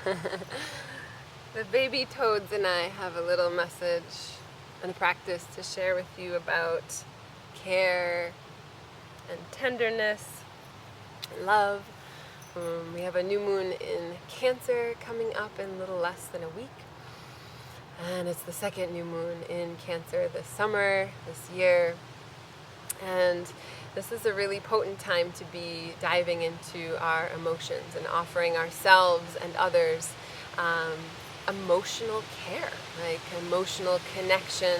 The baby toads and I have a little message and a practice to share with you about care and tenderness and love. We have a new moon in Cancer coming up in a little less than a week. And it's the second new moon in Cancer this summer, this year. And this is a really potent time to be diving into our emotions and offering ourselves and others emotional care, like emotional connection,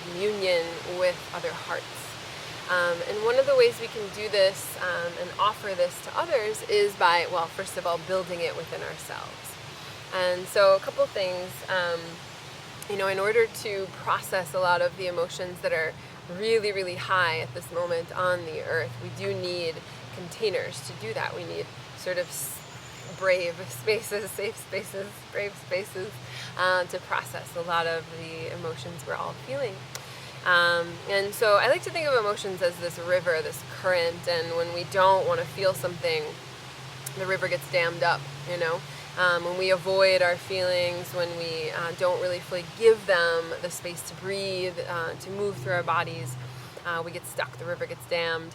communion with other hearts. And one of the ways we can do this and offer this to others is by, well, first of all, building it within ourselves. And so a couple things, in order to process a lot of the emotions that are really, really high at this moment on the earth, we do need containers to do that. We need sort of brave spaces, safe spaces, brave spaces to process a lot of the emotions we're all feeling. And so I like to think of emotions as this river, this current, and when we don't want to feel something, the river gets dammed up, when we avoid our feelings, when we don't really fully give them the space to breathe, to move through our bodies, we get stuck, the river gets dammed.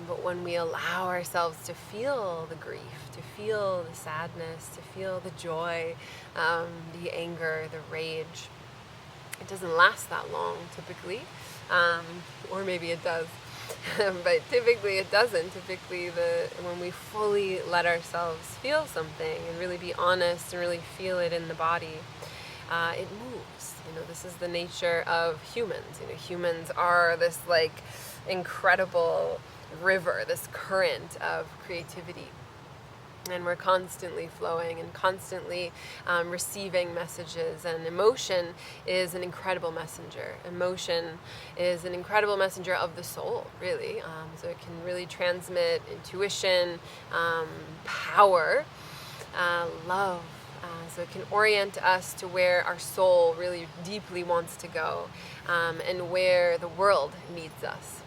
But when we allow ourselves to feel the grief, to feel the sadness, to feel the joy, the anger, the rage, it doesn't last that long typically, or maybe it does. But typically it doesn't. Typically when we fully let ourselves feel something and really be honest and really feel it in the body, it moves. This is the nature of humans. Humans are this incredible river, this current of creativity. And we're constantly flowing and constantly receiving messages. And emotion is an incredible messenger. Emotion is an incredible messenger of the soul, really. So it can really transmit intuition, power, love. So it can orient us to where our soul really deeply wants to go, and where the world needs us.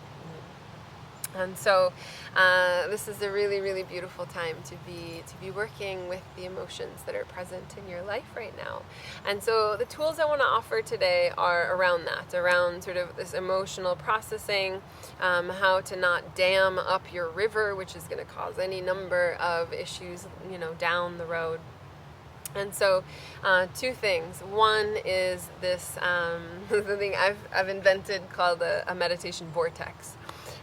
And so this is a really, really beautiful time to be working with the emotions that are present in your life right now. And so the tools I want to offer today are around that, around sort of this emotional processing, how to not dam up your river, which is going to cause any number of issues, down the road. And so, two things. One is this something I've invented called a meditation vortex.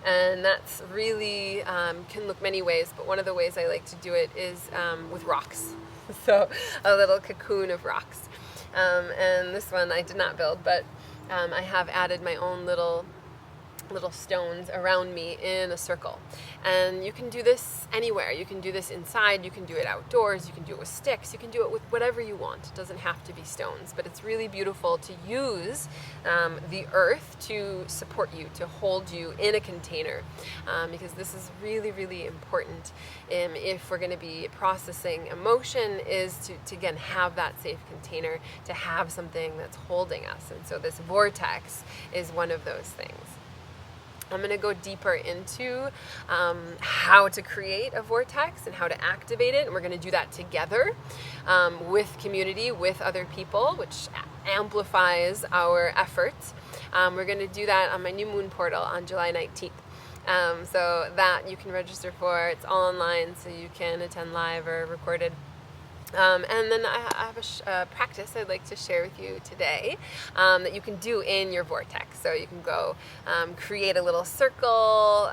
And that's really can look many ways, but one of the ways I like to do it is with rocks. So a little cocoon of rocks. And this one I did not build, but I have added my own little stones around me in a circle. And you can do this anywhere. You can do this inside, you can do it outdoors, you can do it with sticks, you can do it with whatever you want. It doesn't have to be stones, but it's really beautiful to use the earth to support you, to hold you in a container, because this is really, really important if we're going to be processing emotion, is to again have that safe container, to have something that's holding us. And so this vortex is one of those things. I'm going to go deeper into how to create a vortex and how to activate it. And we're going to do that together with community, with other people, which amplifies our efforts. We're going to do that on my new moon portal on July 19th. So that you can register for. It's all online, so you can attend live or recorded. And then I have a practice I'd like to share with you today that you can do in your vortex. So you can go create a little circle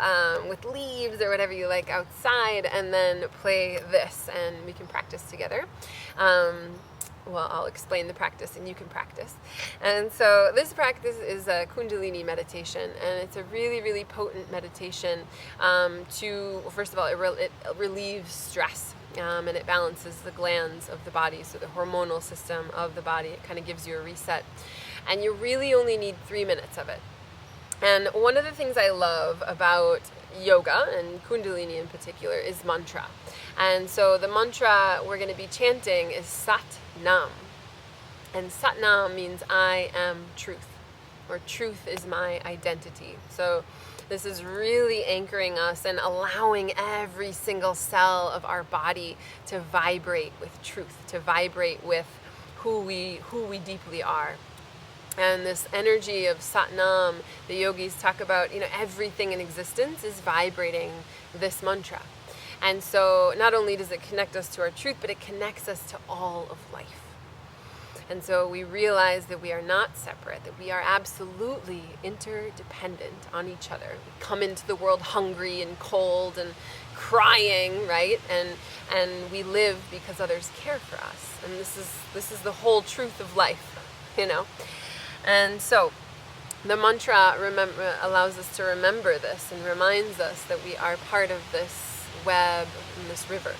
with leaves or whatever you like outside, and then play this, and we can practice together. Well, I'll explain the practice and you can practice. And so this practice is a Kundalini meditation, and it's a really, really potent meditation first of all, it relieves stress. And it balances the glands of the body, so the hormonal system of the body. It kind of gives you a reset. And you really only need 3 minutes of it. And one of the things I love about yoga, and Kundalini in particular, is mantra. And so the mantra we're going to be chanting is Sat Nam. And Sat Nam means I am truth, or truth is my identity. So This is really anchoring us and allowing every single cell of our body to vibrate with truth, to vibrate with who we deeply are. And this energy of Satnam, the yogis talk about, everything in existence is vibrating this mantra. And so not only does it connect us to our truth, but it connects us to all of life. And so we realize that we are not separate, that we are absolutely interdependent on each other. We come into the world hungry and cold and crying, right? And we live because others care for us. And this is the whole truth of life, And so the mantra allows us to remember this and reminds us that we are part of this web and this river.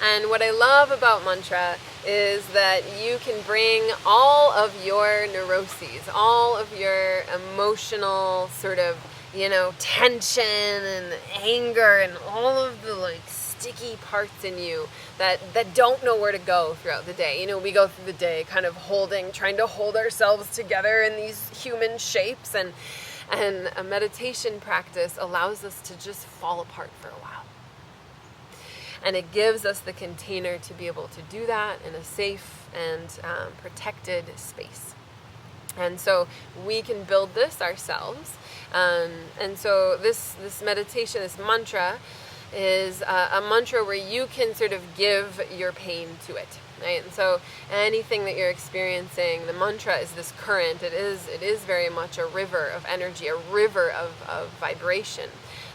And what I love about mantra is that you can bring all of your neuroses, all of your emotional sort of, tension and anger and all of the sticky parts in you that don't know where to go throughout the day. We go through the day kind of trying to hold ourselves together in these human shapes, and a meditation practice allows us to just fall apart for a while. And it gives us the container to be able to do that in a safe and protected space. And so we can build this ourselves. And so this meditation, this mantra, is a mantra where you can sort of give your pain to it. Right? And so anything that you're experiencing, the mantra is this current. It is very much a river of energy, a river of vibration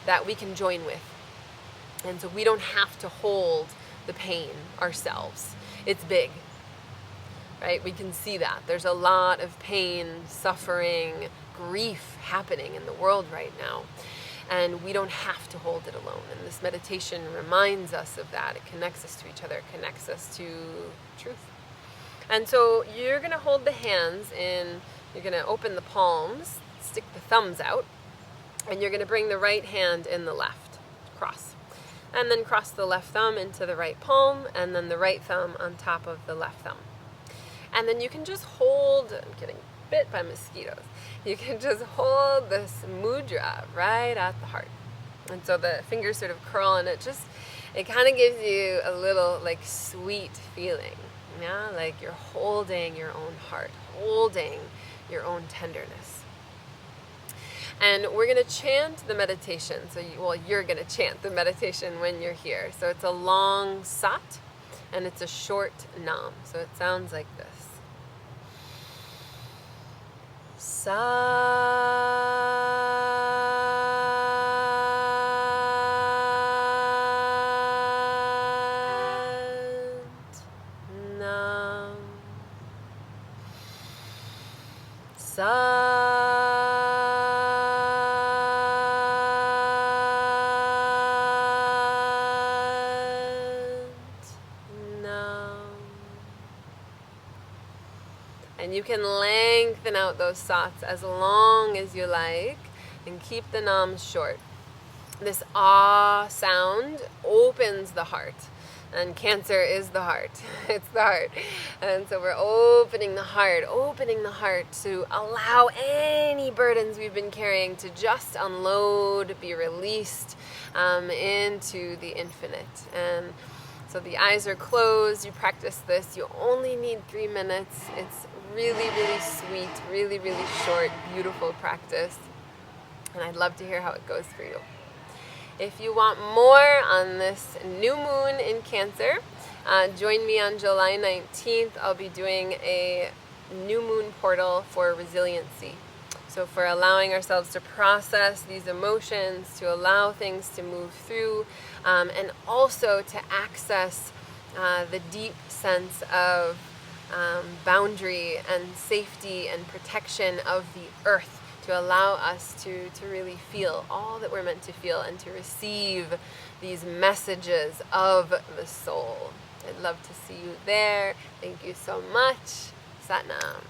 that we can join with. And so we don't have to hold the pain ourselves. It's big, right? We can see that. There's a lot of pain, suffering, grief happening in the world right now. And we don't have to hold it alone. And this meditation reminds us of that. It connects us to each other. It connects us to truth. And so you're going to hold the hands you're going to open the palms, stick the thumbs out, and you're going to bring the right hand in the left, cross. And then cross the left thumb into the right palm, and then the right thumb on top of the left thumb. And then you can just hold, I'm getting bit by mosquitoes, you can just hold this mudra right at the heart. And so the fingers sort of curl, and it kind of gives you a little sweet feeling, like you're holding your own heart, holding your own tenderness. And we're going to chant the meditation. So you're going to chant the meditation when you're here. So it's a long sat and it's a short nam. So it sounds like this. And you can lengthen out those sats as long as you like and keep the nams short. This ah sound opens the heart. And Cancer is the heart. It's the heart. And so we're opening the heart to allow any burdens we've been carrying to just unload, be released into the infinite. And so the eyes are closed. You practice this. You only need 3 minutes. It's really, really sweet, really, really short, beautiful practice. And I'd love to hear how it goes for you. If you want more on this new moon in Cancer, join me on July 19th. I'll be doing a new moon portal for resiliency. So for allowing ourselves to process these emotions, to allow things to move through, and also to access the deep sense of boundary and safety and protection of the earth, to allow us to really feel all that we're meant to feel and to receive these messages of the soul. I'd love to see you there. Thank you so much. Satnam.